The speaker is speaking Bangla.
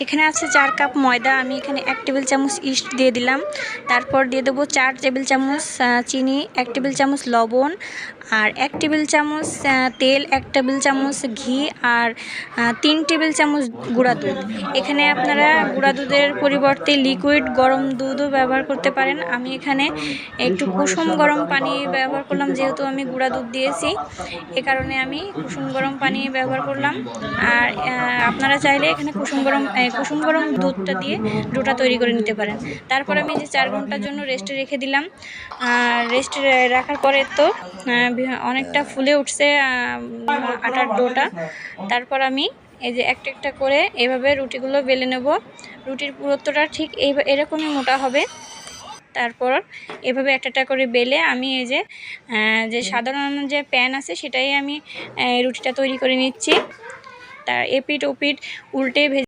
এখানে আছে 4 কাপ ময়দা। আমি এখানে 1 টেবিল চামচ ইস্ট দিয়ে দিলাম। তারপর দিয়ে দেবো 4 টেবিল চামচ চিনি, 1 টেবিল চামচ লবণ, আর 1 টেবিল চামচ তেল, 1 টেবিল চামচ ঘি, আর 3 টেবিল চামচ গুঁড়া দুধ। এখানে আপনারা গুঁড়া দুধের পরিবর্তে লিকুইড গরম দুধও ব্যবহার করতে পারেন। আমি এখানে একটু কুসুম গরম পানি ব্যবহার করলাম, যেহেতু আমি গুঁড়া দুধ দিয়েছি এ কারণে আমি কুসুম গরম পানি ব্যবহার করলাম। আর আপনারা চাইলে এখানে কুসুম গরম দুধটা দিয়ে ডোটা তৈরি করে নিতে পারেন। তারপর আমি যে 4 ঘন্টার জন্য রেস্টে রেখে দিলাম। রেস্টে রাখার পরে তো অনেকটা ফুলে উঠছে আটার ডোটা। তারপর আমি এই যে একটা একটা করে এভাবে রুটিগুলো বেলে নেব। রুটির পুরুত্বটা ঠিক এরকমই মোটা হবে। তারপর এভাবে একটা একটা করে বেলে আমি এই যে সাধারণ যে প্যান আছে সেটাই আমি রুটিটা তৈরি করে নিচ্ছি। তার এপিঠ ওপিঠ উল্টে ভেজে